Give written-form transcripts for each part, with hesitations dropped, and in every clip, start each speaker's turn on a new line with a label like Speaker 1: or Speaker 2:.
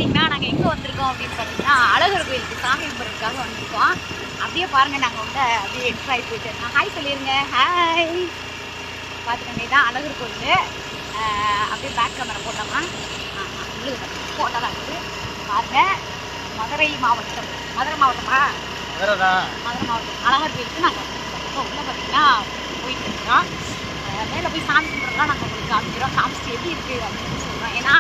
Speaker 1: பார்த்தீங்கன்னா நாங்கள் எங்கே வந்திருக்கோம் அப்படின்னு பார்த்தீங்கன்னா அழகர் கோயிலுக்கு சாமி கும்பிட்றதுக்காக வந்திருக்கோம். அப்படியே பாருங்கள், நாங்கள் வந்து அப்படியே என்ட்ரு ஆகி போயிட்டு இருக்கோம். ஹாய் சொல்லிடுங்க. ஹாய். பார்த்துக்கோங்க, இதான் அழகர் கோயில். அப்படியே பேக் கேமரா போட்டோமா உங்களுக்கு போட்டோலாம் இருக்குது பாருங்கள். மதுரை மாவட்டம். மதுரை மாவட்டமா? மதுரை மாவட்டம் அழகர் கோயிலுக்கு நாங்கள் இப்போ உள்ளே பார்த்தீங்கன்னா போயிட்டு இருக்கிறோம். மேலே போய் சாமி கும்பிட்றதுலாம் நாங்கள் உங்களுக்கு காமிக்கிறோம். காமிச்சு எப்படி இருக்குது அப்படின்னு சொல்கிறோம். ஏன்னா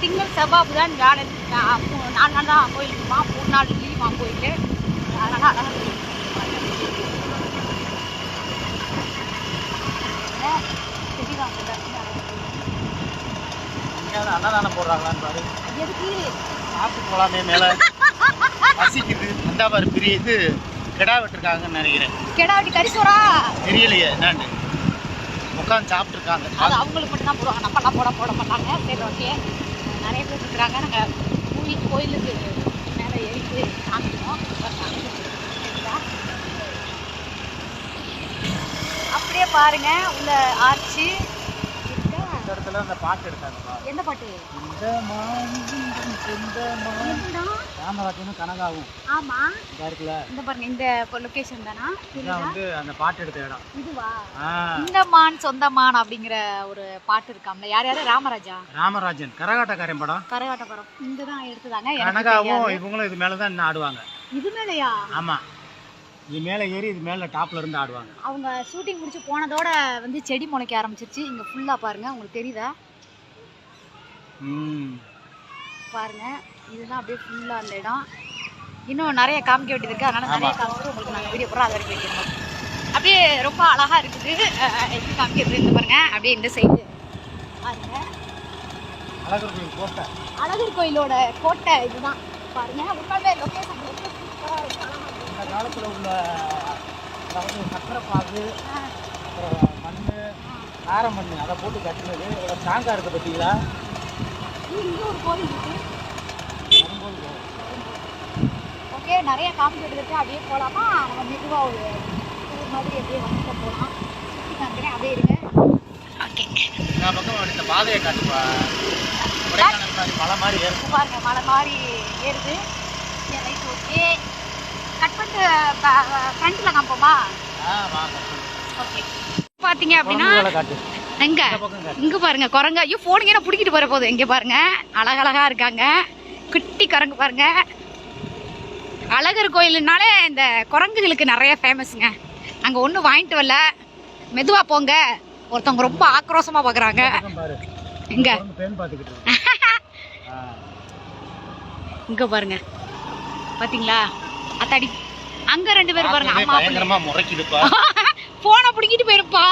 Speaker 1: திங்கள் செவ்வாய் புதன் வியாழன் 4 நாள் தான் கோயில் இருக்குமா, 3 நாள் லீவா கோயில். அதனால் அழகர் கோயில்
Speaker 2: அன்னதானம் போடுறாங்களான்னு பாரு.
Speaker 1: எதுக்கு
Speaker 2: சாப்பிட்டு போகலாமே, மேலே பசிக்குது. அந்த மாதிரி பெரிய இது கெடா வெட்டிருக்காங்கன்னு நினைக்கிறேன்.
Speaker 1: கெடா வெட்டி கறிசோரா
Speaker 2: தெரியலையே என்னன்னு. உட்காந்து சாப்பிட்ருக்காங்க.
Speaker 1: அது அவங்களுக்கு மட்டும் தான் போடுவாங்க, நம்மளாம் போட மாட்டாங்க. சரி, ஓகே. நிறைய பேர் இருக்கிறாங்க. நாங்கள் கோயிலுக்கு மேலே ஏறிட்டு காமிக்கணும். அப்படியே பாருங்க, உள்ள ஆர்ச்சி.
Speaker 2: இந்த இடத்துல அந்த பாட்டு எடுத்தாங்கப்பா.
Speaker 1: எந்த பாட்டு?
Speaker 2: இந்த ராமராஜனும் கனகாவும்.
Speaker 1: ஆமா,
Speaker 2: இதா இருக்குல்ல,
Speaker 1: இந்த பாருங்க, இந்த லொகேஷன் தானா?
Speaker 2: இதான் வந்து அந்த பாட்டு எடுத்த இடம்.
Speaker 1: இதுவா? இந்த மான் சொந்த மான் அப்படிங்கிற ஒரு பாட்டு இருக்காம்ல. யாரு? ராமராஜன்
Speaker 2: கரகாட்டக்காரன் படம்.
Speaker 1: கரகாட்டக்காரன் இங்க தான் எடுத்ததாங்க.
Speaker 2: கனகாவும் இவங்களும் இது மேலதான் இன்னும் ஆடுவாங்க.
Speaker 1: இது மேலயா?
Speaker 2: ஆமா, இது மேலே ஏறி இது மேலே டாப்ல இருந்து ஆடுவாங்க.
Speaker 1: அவங்க ஷூட்டிங் முடிச்சு போனதோட வந்து செடி முளைக்க ஆரம்பிச்சிருச்சு. இங்க ஃபுல்லா பாருங்க, உங்களுக்கு தெரியுதா? பாருங்க, இதுதான் அப்படியே ஃபுல்லா அந்த இடம். இன்னும் நிறைய காமிக்க வேண்டியது இருக்கு. அதனால நிறைய காமிச்சு உங்களுக்கு நாங்கள் வீடியோ போடுறோம். அது வரைக்கும் வைக்கிறோம். அப்படியே ரொம்ப அழகா இருக்குது. எப்படி காமிக்கிறது இந்த பாருங்க. அப்படியே இந்த சைடு பாருங்க,
Speaker 2: அழகர் கோயில் கோட்டை. அழகர்
Speaker 1: கோயிலோட கோட்டை இதுதான் பாருங்க. உட்காந்து லொகேஷன்
Speaker 2: இந்த காலத்தில் உள்ள அதாவது சக்கரைப்பாகு, அப்புறம் மண், கார மண், அதை போட்டு கட்டினது ஸ்ட்ராங்காக இருக்குது. பார்த்தீங்களா?
Speaker 1: இங்கே ஒரு கோயில் இருக்கு. ஓகே, நிறைய காமிக்கிட்டு இருக்கு. அப்படியே போகலாமா? நம்ம மெதுவாக ஒரு டூர் மாதிரி அப்படியே வந்துட்டு போகலாம். சுற்றி காமிக்கிறேன், அப்படியே இருங்க. ஓகே,
Speaker 2: நான் பக்கம் இந்த பாதையை காட்டுப்பா. மலை மாதிரி ஏறும்
Speaker 1: பாருங்க, மலை மாதிரி ஏறுது. Right, okay. கட் பண்ணிட்டு ஃப்ரண்ட்டில் காமிப்போமா? ஓகே. பார்த்தீங்க அப்படின்னா இங்கே பாருங்க குரங்கு. ஐயோ, போனுங்க, பிடிக்கிட்டு போகிற போகுது. இங்கே பாருங்க, அழகழகா இருக்காங்க. குட்டி குரங்கு பாருங்க. அழகர் கோயிலுனாலே இந்த குரங்குகளுக்கு நிறைய ஃபேமஸுங்க. நாங்கள் ஒன்றும் வாங்கிட்டு வரல, மெதுவாக போங்க. ஒருத்தவங்க ரொம்ப ஆக்ரோஷமாக பார்க்குறாங்க. இங்கே இங்கே பாருங்க, பார்த்தீங்களா? அத்தாடி, அங்கே 2 பேர் பாருங்க. அம்மா போனை பிடிக்கிட்டு போயிருப்பா.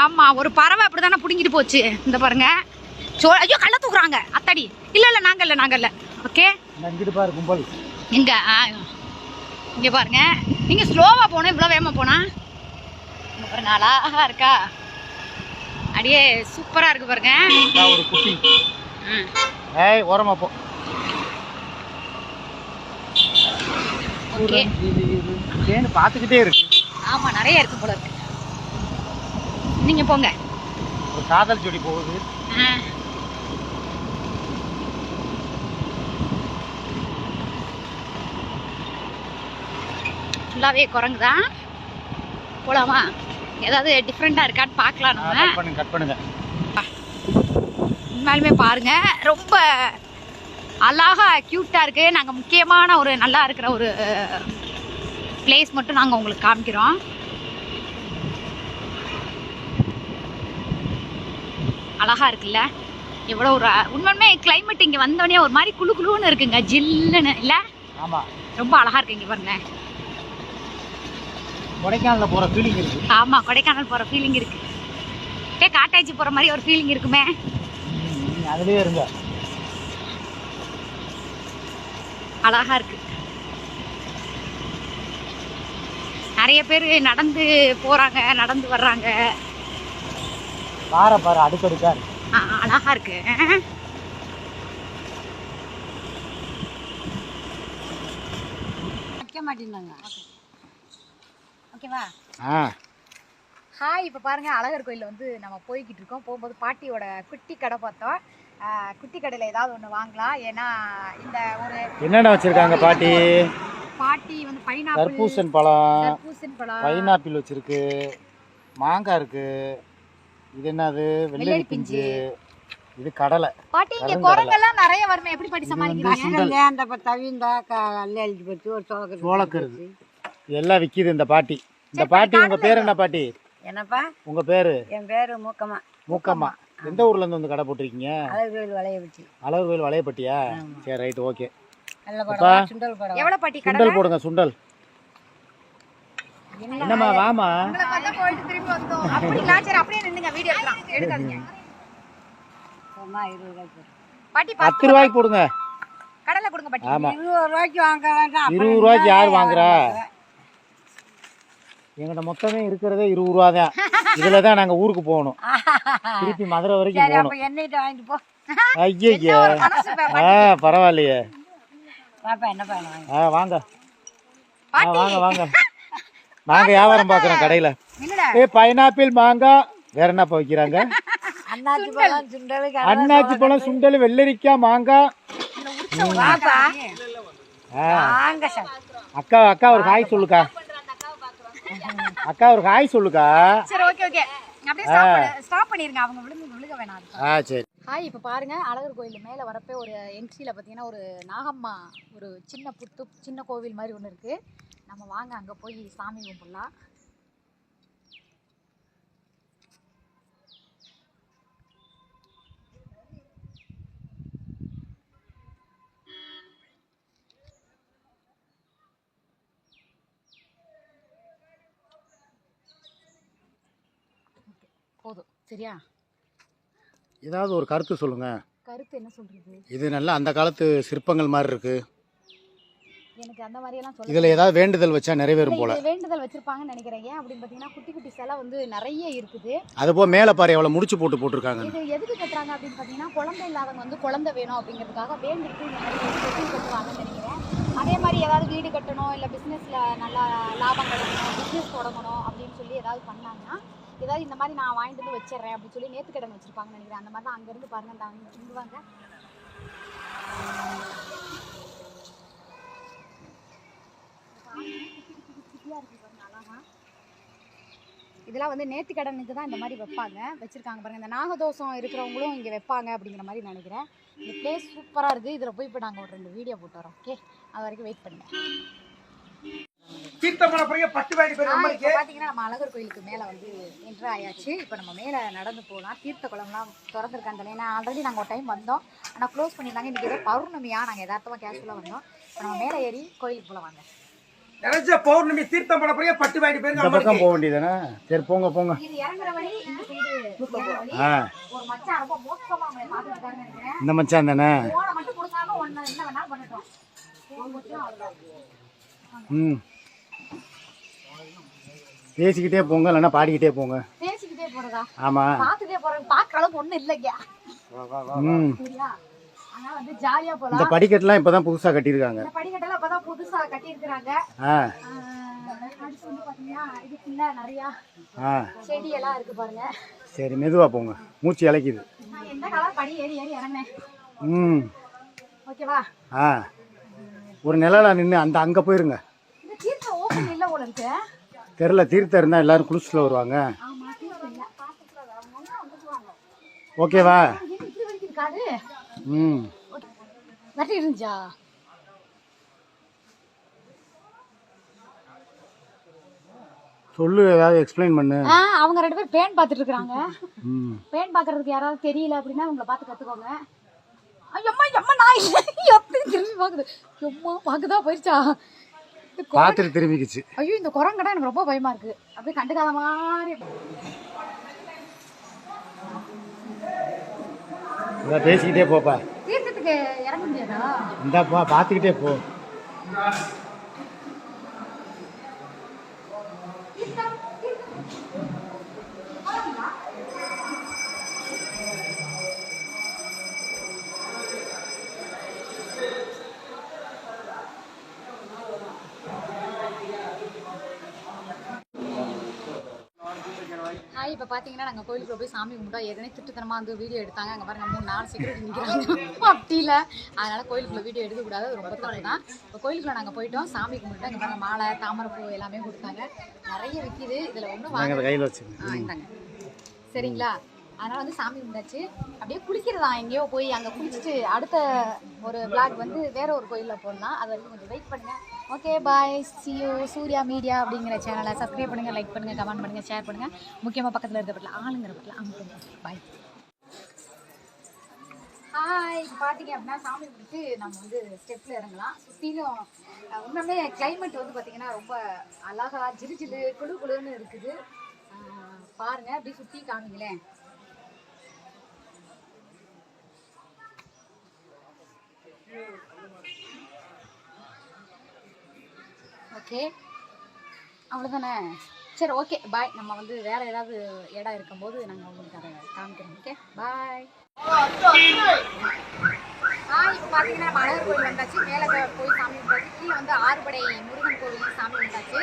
Speaker 1: ஆமா, ஒரு பறவை அப்படித்தானே பிடிங்கிட்டு போச்சு. இந்த பாருங்க, ஐயோ, கள்ள தூக்குறாங்க. அத்தாடி, இல்ல நாங்க இல்ல. ஓகே, இங்க இங்க பாருங்க. நீங்க ஸ்லோவா போனா, இவ்வளவு வேகமா போனா இங்க பாருங்க, அழகா இருக்கா. அப்படியே சூப்பரா இருக்கு பாருங்க.
Speaker 2: ஒரு குட்டி. ஏய், ஓரமா போ.
Speaker 1: ஓகே,
Speaker 2: தேன் பார்த்துக்கிட்டே இருக்கு.
Speaker 1: ஆமா, நிறைய இருக்கு போல இருக்கு. நீங்க போங்க.
Speaker 2: ஒரு காதல் ஜோடி போகுது.
Speaker 1: ஃபுல்லாவே குரங்கு தான். போலாமா? ஏதாவது டிஃப்ரெண்டா இருக்கான்னு பார்க்கலாம். நம்ம
Speaker 2: கட் பண்ணுங்க.
Speaker 1: உண்மையாலுமே பாருங்க, ரொம்ப அழகா கியூட்டா இருக்கு. நாங்க முக்கியமான ஒரு நல்லா இருக்கிற ஒரு பிளேஸ் மட்டும் நாங்க உங்களுக்கு காமிக்கிறோம். அழகா இருக்குல்ல? எவ்வளோ ஒரு உண்மையுமே கிளைமேட் இங்கே வந்தோடனே ஒரு மாதிரி குளு குளுன்னு இருக்குங்க, ஜில்லுன்னு இல்லை?
Speaker 2: ஆமாம்,
Speaker 1: ரொம்ப அழகா இருக்கு. இங்கே பாருங்க,
Speaker 2: கொடைக்கானல் போகிற ஃபீலிங் இருக்கு.
Speaker 1: ஆமாம், கொடைக்கானல் போகிற ஃபீலிங் இருக்கு. காட்டாச்சி போகிற மாதிரி ஒரு ஃபீலிங் இருக்குமே.
Speaker 2: அதுலேயே இருங்க,
Speaker 1: அழகா இருக்கு. நிறைய பேர் நடந்து போறாங்க, நடந்து வர்றாங்க.
Speaker 2: பாரு அடுக்கடுக்கா இருக்கு.
Speaker 1: அழகா இருக்கு. வைக்க மாட்டேங்கிறாங்க. ஓகேவா? ஹாய். இப்போ பாருங்க, அழகர் கோயிலில் வந்து நம்ம போய்கிட்டு இருக்கோம். போகும்போது பாட்டியோட குட்டி கடை பார்த்தோம். குட்டி கடையில் ஏதாவது ஒன்று வாங்கலாம். ஏன்னா இந்த ஒரு
Speaker 2: என்னென்ன வச்சிருக்காங்க பாட்டி?
Speaker 1: பாட்டி வந்து பைனாப்பிள்,
Speaker 2: தர்பூசணி பழம், பைனாப்பிள் வச்சிருக்கு, மாங்காய் இருக்கு, இது என்னது வெள்ளரி பிஞ்சு, இது கடலை.
Speaker 1: பாட்டி இங்க குரங்கெல்லாம் நிறைய வருமே, எப்படி பாட்டி சமாளிக்கிறீங்க?
Speaker 3: அந்த தவிந்தா அள்ளி அழிச்சு போச்சு, ஒரு
Speaker 2: சோளக்கருது எல்லாம் விற்கிது இந்த பாட்டி. இந்த பாட்டி உங்க பேர் என்ன பாட்டி?
Speaker 3: என்னப்பா
Speaker 2: உங்க பேரு?
Speaker 3: என் பேரு மூக்கம்மா.
Speaker 2: மூக்கம்மா. எந்த ஊர்ல இருந்து வந்து கடை போட்டிருக்கீங்க?
Speaker 3: அழகுவேல் வளையப்பட்டி.
Speaker 2: அழகுவேல் வளையப்பட்டியா? சரி, ரைட், ஓகே.
Speaker 3: சுண்டல் படம்
Speaker 1: எவ்வளவு பாட்டி?
Speaker 2: சுண்டல் போடுங்க, சுண்டல். என்னம்மா வாமா.
Speaker 1: உங்களை பார்த்தா போயிட்டு திரும்பி வந்தோம். அப்படிங்களா? சரி, அப்படியே நின்னுங்க, வீடியோ எடுக்கலாம், எடுக்காதீங்க.
Speaker 3: அம்மா 20 ரூபாய்க்கு
Speaker 1: பாட்டி
Speaker 2: 10 ரூபாய்க்கு போடுங்க.
Speaker 1: கடலை கொடுங்க பாட்டி.
Speaker 2: ஆமா,
Speaker 3: 20 ரூபாய்க்கு வாங்கலாம்.
Speaker 2: 20 ரூபாய்க்கு யார் வாங்குறா? எங்கிட்ட மொத்தமே இருக்கிறதே 20 ரூபா தான். இதுல தான் நாங்க ஊருக்கு போகணும், திருப்பி மதுரை வரைக்கும் போகணும்.
Speaker 3: எண்ணெய்ட்டு வாங்கிட்டு போ.
Speaker 2: ஐயோ, பரவாயில்லையே.
Speaker 3: பாப்பா என்ன பண்ண
Speaker 2: வாங்க வாங்க வாங்க. நாங்க வியாபாரம் பாக்குறோம் கடையில. பைனாப்பிள், மாங்காய், வேற என்னப்பா வைக்கிறாங்க?
Speaker 3: அண்ணாச்சி பழம், சுண்டல்,
Speaker 2: அண்ணாச்சி பழம், சுண்டல், வெள்ளரிக்காய், மாங்காய்.
Speaker 3: பாப்பா வாங்க சார்.
Speaker 2: அக்கா அக்கா ஒரு காய் சொல்லுக்கா. அக்கா ஒரு காய் சொல்லுக்கா.
Speaker 1: சரி, ஓகே ஓகே, அப்படியே ஸ்டாப் பண்ணிருங்க, அவங்க விழுக வேணாம்.
Speaker 2: சரி.
Speaker 1: ஹாய், இப்போ பாருங்க, அழகர் கோயில் மேலே வரப்போ ஒரு என்ட்ரியில் பார்த்தீங்கன்னா ஒரு நாகம்மா ஒரு சின்ன கோவில் மாதிரி ஒன்று இருக்குது. நம்ம வாங்க அங்கே போய் சாமி கும்பிடலாம். போதும், சரியா?
Speaker 2: ஏதாவது ஒரு கருத்து சொல்லுங்க.
Speaker 1: கருத்து என்ன சொல்றது?
Speaker 2: இது நல்லா அந்த காலத்து சிற்பங்கள் மாதிரி இருக்கு.
Speaker 1: எனக்கு அந்த மாதிரி எல்லாம் சொல்ல.
Speaker 2: இதுல ஏதாவது வேண்டுதல் வச்சா நிறைவேறும் போல.
Speaker 1: வேண்டுதல் வச்சிருப்பாங்கன்னு நினைக்கிறேன். ஏன் அப்படின்னு பாத்தீங்கன்னா குட்டி குட்டி சிலை வந்து நிறைய இருக்குது.
Speaker 2: அது போக மேல பாரு எவ்வளவு முடிச்சு போட்டுருக்காங்க.
Speaker 1: இது எதுக்கு கட்டுறாங்க அப்படின்னு பாத்தீங்கன்னா குழந்தை இல்லாதவங்க வந்து குழந்தை வேணும் அப்படிங்கிறதுக்காக வேண்டிட்டு இந்த மாதிரி கட்டுவாங்கன்னு நினைக்கிறேன். அதே மாதிரி ஏதாவது வீடு கட்டணும், இல்லை பிஸ்னஸ்ல நல்லா லாபம் கிடைக்கணும், பிஸ்னஸ் தொடங்கணும் அப்படின்னு சொல்லி ஏதாவது பண்ணாங்கன்னா, ஏதாவது இந்த மாதிரி நான் வாங்கிட்டு வந்து வச்சிடறேன் அப்படின்னு சொல்லி நேர்த்திக்கடன் வச்சிருப்பாங்கன்னு நினைக்கிறேன். அந்த மாதிரி தான் அங்கேருந்து பாருங்க, இங்கே வாங்க. இதெல்லாம் வந்து நேர்த்திக்கடனுக்கு தான் இந்த மாதிரி வச்சிருக்காங்க பாருங்க. இந்த நாகதோஷம் இருக்கிறவங்களும் இங்கே வைப்பாங்க அப்படிங்கிற மாதிரி நினைக்கிறேன். இந்த பிளேஸ் சூப்பராக இருக்குது. இதில் போய் இப்போ நாங்கள் ஒரு 2 வீடியோ போட்டு வரோம். ஓகே, அது வரைக்கும் வெயிட் பண்ணுங்க. பார்த்தீங்கன்னா நம்ம அழகர் கோயிலுக்கு மேலே வந்து என்ட்ரு ஆயாச்சு. இப்போ நம்ம மேலே நடந்து போகலாம். தீர்த்த குளம்லாம் திறந்துருக்காங்க. ஏன்னா ஆல்ரெடி நாங்கள் ஒரு டைம் வந்தோம், ஆனால் க்ளோஸ் பண்ணியிருந்தாங்க. இன்றைக்கி ஏதோ பௌர்ணமியா, நாங்கள் எதார்த்தமாக கேஷுவலாக வந்தோம். இப்போ நம்ம மேலே ஏறி கோயிலுக்கு போல வாங்க.
Speaker 2: பௌர்ணமி தீர்த்தம் பண்ண போறீங்க, பட்டு வாங்கி போயிருங்க. அந்த பக்கம் போக வேண்டியதானே? சரி, போங்க போங்க.
Speaker 1: இது இறங்குற வழி, இந்த சைடு ஒரு மச்சான் ரொம்ப மோசமா அவங்களை பார்த்துட்டு இருக்காருன்னு நினைக்கிறேன்.
Speaker 2: இந்த மச்சான் தானே?
Speaker 1: போன மட்டும் கொடுக்காம ஒண்ணு என்ன வேணாலும் பண்ணட்டும்.
Speaker 2: பேசிக்கிட்டே போங்க, இல்லைன்னா பாடிக்கிட்டே போங்க.
Speaker 1: பேசிக்கிட்டே போறதா?
Speaker 2: ஆமா,
Speaker 1: பார்த்துட்டே போறது. பார்க்க அளவுக்கு ஒண்ணும் இல்லைங்க. சரியா? ஆனா வந்து ஜாலியா போலாம்.
Speaker 2: இந்த படிக்கட்டுலாம் இப்பதான் புதுசா கட்டியிருக்காங்க.
Speaker 1: இந்த படிக்கட்டெல்லாம் இப்பதான் புதுசா கட்டியிருக்காங்க. அடுத்து வந்து பாத்தீங்கன்னா இதுக்குள்ள நிறைய செடி எல்லாம் இருக்கு பாருங்க.
Speaker 2: சரி, மெதுவா போங்க, மூச்சு இளைக்குது.
Speaker 1: நான் எந்த கலர் படி ஏறி ஏறி இறங்கினேன். ஓகேவா?
Speaker 2: ஒரு நிழலா நின்று அங்க போயிருங்க.
Speaker 1: இந்த தீர்த்தம் ஓபன் இல்ல போல இருக்கு.
Speaker 2: தெரியல, தீர்த்தம் இருந்தா எல்லாரும் குளிச்சுட்டு வருவாங்க.
Speaker 1: ஆமா, தீர்த்தம் இல்ல.
Speaker 2: ஓகேவா?
Speaker 1: இப்படி வரைக்கும் இருக்காது. வட்டி இருந்துச்சா?
Speaker 2: சொல்லு, ஏதாவது எக்ஸ்பிளைன் பண்ணு.
Speaker 1: அவங்க 2 பேர் பேன் பார்த்துட்டு இருக்காங்க. பேன் பார்க்கறதுக்கு யாராவது தெரியல அப்படின்னா அவங்கள பார்த்து கத்துக்கோங்க. ஐயம்மா எம்மா நான் இல்ல, எப்படி திரும்பி பாக்குது? எம்மா பாக்குதா போயிடுச்சா?
Speaker 2: பாத்துட்டு திரும்பிக்குச்சு.
Speaker 1: ஐயோ, இந்த குரங்கடா எனக்கு ரொம்ப பயமா இருக்கு. அப்படியே கண்டுக்காத மாதிரி.
Speaker 2: பேசிக்கிட்டே போப்பா.
Speaker 1: தீர்த்தத்துக்கு இறங்க முடியாதா?
Speaker 2: இந்தாப்பா, பாத்துக்கிட்டே போ.
Speaker 1: இப்போ இப்போ பார்த்தீங்கன்னா நாங்கள் கோயிலுக்குள்ள போய் சாமி கும்பிட்டோம். ஏற்கனவே திட்டுத்தனமாக வந்து வீடியோ எடுத்தாங்க. அங்கே பாருங்க 3-4 செக்யூரிட்டி நிற்கிறாங்க. அப்படி இல்லை, அதனால் கோயிலுக்குள்ள வீடியோ எடுக்கக்கூடாது, அது ரொம்ப தப்பு தான். இப்போ கோயிலுக்குள்ள நாங்கள் போயிட்டோம், சாமி கும்பிட்டு அங்கே பாருங்க மாலை தாமரைப்பூ எல்லாமே கொடுத்தாங்க. நிறைய விற்கிது, இதில் ஒன்றும் வாங்க
Speaker 2: கையில் வச்சு
Speaker 1: இந்தாங்க சரிங்களா. அதனால் வந்து சாமி கும்பிட்டாச்சு. அப்படியே குளிக்கிறதா, எங்கேயோ போய் அங்கே குளிச்சுட்டு அடுத்த ஒரு விளாக் வந்து வேற ஒரு கோயிலில் போடலாம். அது வரைக்கும் கொஞ்சம் வெயிட் பண்ணுங்கள். Okay bye, see you. Surya media அப்படிங்கிற சேனலை சப்ஸ்கிரைப் பண்ணுங்கள், லைக் பண்ணுங்கள், கமெண்ட் பண்ணுங்கள், ஷேர் பண்ணுங்கள். முக்கியமாக பக்கத்தில் இருக்க பட்டில் ஆளுங்கிற பட்டில் அமுக்குங்க. பாய். ஹாய். இப்போ பார்த்தீங்க அப்படின்னா சாமி கும்பிட்டு நம்ம வந்து ஸ்டெப்பில் இறங்கலாம். சுற்றிலும் இன்னுமே கிளைமேட் வந்து பார்த்தீங்கன்னா ரொம்ப அழகா ஜிலு ஜிலு குழு குழுன்னு இருக்குது. பாருங்கள், அப்படி சுற்றி காமிங்களேன். ஓகே, அவ்வளோதானே. சரி, ஓகே பாய். நம்ம வந்து வேறு ஏதாவது இடம் இருக்கும்போது நாங்கள் உங்களுக்கு அதை காமிக்கிறோம். Okay bye. இப்போ பார்த்தீங்கன்னா நம்ம அழகர் கோயில் வந்தாச்சு. மேலே போய் சாமி கும்பிட்டாச்சு. கீழே வந்து ஆறுபடை முருகன் கோவில் சாமி கும்பிட்டாச்சு.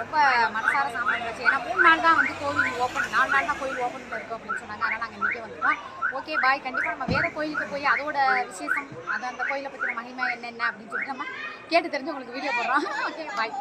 Speaker 1: ரொம்ப மனசார சாமி கும்பிட்டாச்சு. ஏன்னா 3 நாள் தான் வந்து கோவில் ஓப்பன், 4 நாள் தான் கோயில் ஓப்பனில் இருக்கும் அப்படின்னு சொன்னாங்க. அதனால் நாங்கள் இன்றைக்கே வந்துட்டோம். Okay bye. கண்டிப்பாக நம்ம வேறு கோயிலுக்கு போய் அதோட விசேஷம், அது அந்த கோயிலை பற்றின மகிமை என்னென்ன அப்படின்னு சொல்லிட்டு நம்ம கேட்டு தெரிஞ்சு உங்களுக்கு வீடியோ போடுறோம். Okay bye.